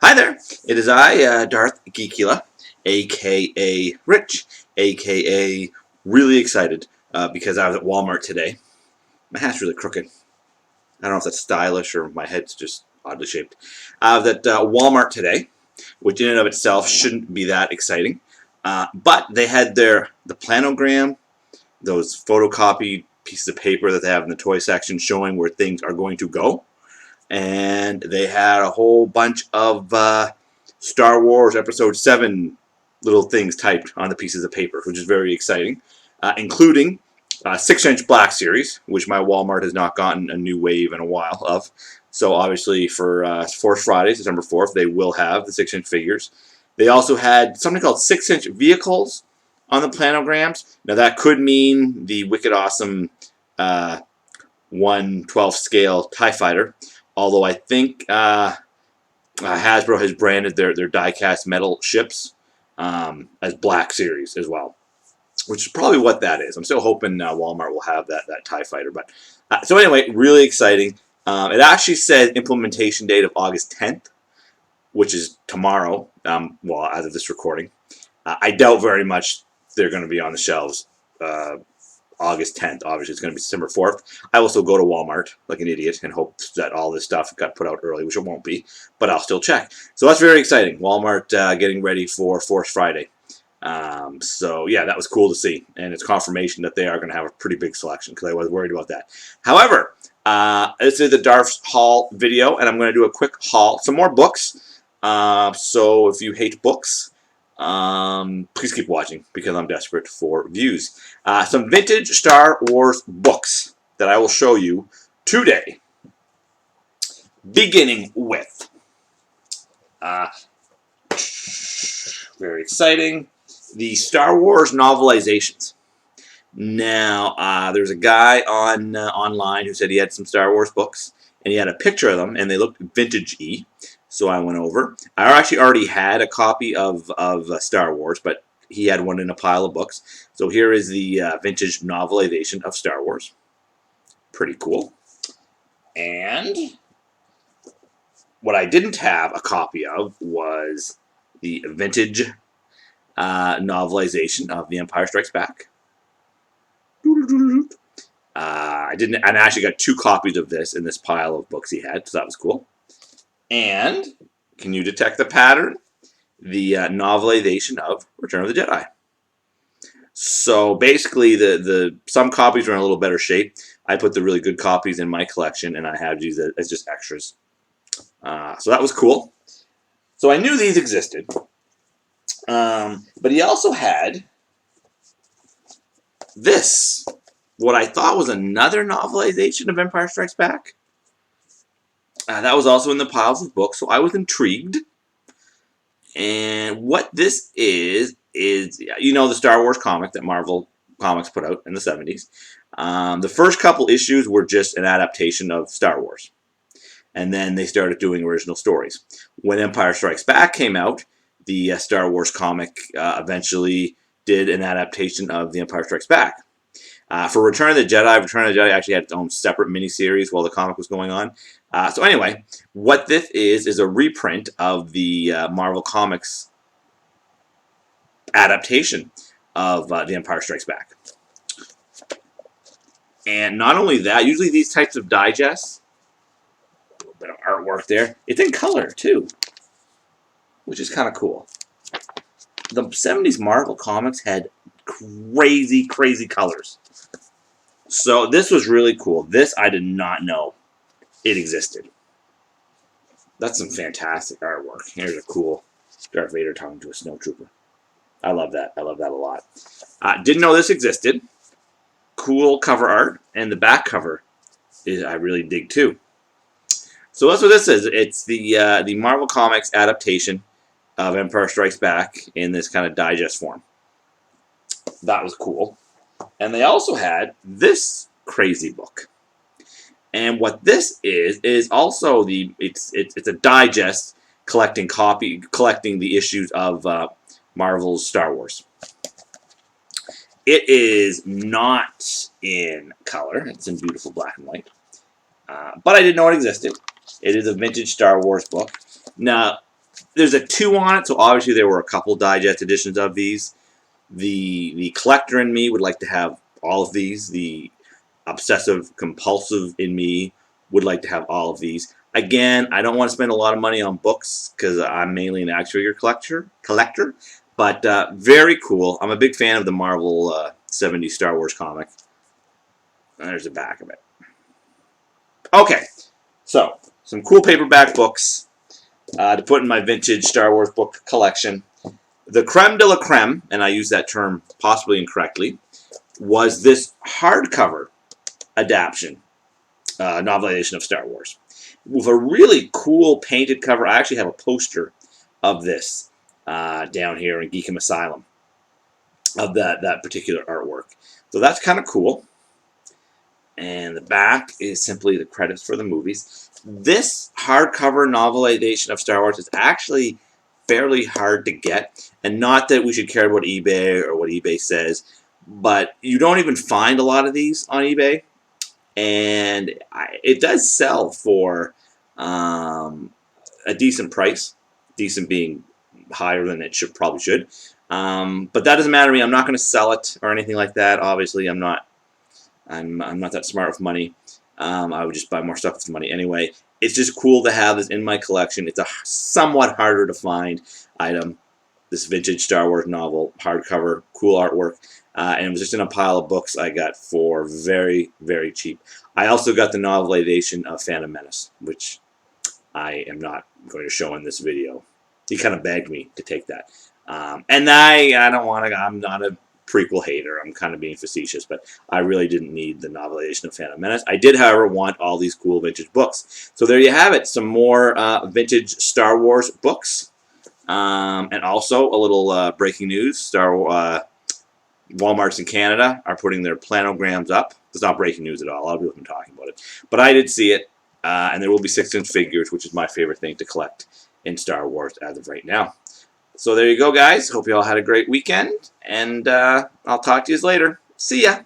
Hi there, it is I, Darth Geekula, aka Rich, aka really excited because I was at Walmart today. My hat's really crooked. I don't know if that's stylish or my head's just oddly shaped. I was at Walmart today, which in and of itself shouldn't be that exciting. But they had the planogram, those photocopied pieces of paper that they have in the toy section showing where things are going to go. And they had a whole bunch of Star Wars Episode 7 little things typed on the pieces of paper, which is very exciting, including 6-inch Black Series, which my Walmart has not gotten a new wave in a while of. So obviously for Force Friday, December 4th, they will have the 6-inch figures. They also had something called 6-inch vehicles on the planograms. Now that could mean the wicked awesome 1/12 scale TIE Fighter, although I think Hasbro has branded their die-cast metal ships as Black Series as well, which is probably what that is. I'm still hoping Walmart will have that TIE Fighter. But so anyway, really exciting. It actually said implementation date of August 10th, which is tomorrow, well, as of this recording. I doubt very much they're going to be on the shelves August 10th. Obviously, it's going to be December 4th. I will still go to Walmart like an idiot and hope that all this stuff got put out early, which it won't be, but I'll still check. So that's very exciting. Walmart getting ready for Force Friday. So yeah, that was cool to see, and it's confirmation that they are going to have a pretty big selection because I was worried about that. However, this is the Darth's haul video, and I'm going to do a quick haul. Some more books. So if you hate books, please keep watching because I'm desperate for views. Some vintage Star Wars books that I will show you today. Beginning with very exciting, the Star Wars novelizations. Now, there's a guy on online who said he had some Star Wars books, and he had a picture of them, and they looked vintage-y. So I went over. I actually already had a copy of Star Wars, but he had one in a pile of books. So here is the vintage novelization of Star Wars. Pretty cool. And what I didn't have a copy of was the vintage novelization of The Empire Strikes Back. I didn't, and I actually got 2 copies of this in this pile of books he had, so that was cool. And can you detect the pattern? The novelization of Return of the Jedi. So basically, some copies are in a little better shape. I put the really good copies in my collection, and I have these as just extras. So that was cool. So I knew these existed. But he also had this, what I thought was another novelization of Empire Strikes Back. That was also in the piles of books, so I was intrigued. And what this is the Star Wars comic that Marvel Comics put out in the 70s. The first couple issues were just an adaptation of Star Wars. And then they started doing original stories. When Empire Strikes Back came out, the Star Wars comic eventually did an adaptation of The Empire Strikes Back. For Return of the Jedi actually had its own separate miniseries while the comic was going on. So anyway, what this is a reprint of the Marvel Comics adaptation of The Empire Strikes Back. And not only that, usually these types of digests, a little bit of artwork there, it's in color too, which is kind of cool. The 70s Marvel Comics had crazy, crazy colors. So this was really cool. This I did not know it existed. That's some fantastic artwork. Here's a cool Darth Vader talking to a snowtrooper. I love that. I love that a lot. Didn't know this existed. Cool cover art, and the back cover I really dig too. So that's what this is. It's the Marvel Comics adaptation of Empire Strikes Back in this kind of digest form. That was cool. And they also had this crazy book. And what this is also it's a digest collecting the issues of Marvel's Star Wars. It is not in color. It's in beautiful black and white. But I didn't know it existed. It is a vintage Star Wars book. Now, There's a 2 on it, so obviously there were a couple digest editions of these. The collector in me would like to have all of these. The obsessive compulsive in me would like to have all of these. Again, I don't want to spend a lot of money on books because I'm mainly an action figure collector. But very cool. I'm a big fan of the Marvel 70s Star Wars comic. And there's the back of it. Okay, so some cool paperback books to put in my vintage Star Wars book collection. The creme de la creme, and I use that term possibly incorrectly, was this hardcover adaptation, novelization of Star Wars, with a really cool painted cover. I actually have a poster of this down here in Geekum Asylum of that particular artwork. So that's kind of cool. And the back is simply the credits for the movies. This hardcover novelization of Star Wars is actually fairly hard to get. And not that we should care about eBay or what eBay says, but you don't even find a lot of these on eBay. And it does sell for a decent price. Decent being higher than it probably should. But that doesn't matter to me. I'm not going to sell it or anything like that. Obviously, I'm not that smart with money. I would just buy more stuff with money anyway. It's just cool to have this in my collection. It's a somewhat harder to find item. This vintage Star Wars novel, hardcover, cool artwork. And it was just in a pile of books I got for very, very cheap. I also got the novelization of Phantom Menace, which I am not going to show in this video. He kind of begged me to take that. And I don't want to, I'm not a prequel hater. I'm kind of being facetious, but I really didn't need the novelization of Phantom Menace. I did, however, want all these cool vintage books. So there you have it, some more vintage Star Wars books. And also a little breaking news, Walmarts in Canada are putting their planograms up. It's not breaking news at all. A lot of people have been talking about it. But I did see it, and there will be 6-inch figures, which is my favorite thing to collect in Star Wars as of right now. So there you go, guys. Hope you all had a great weekend, and I'll talk to you later. See ya!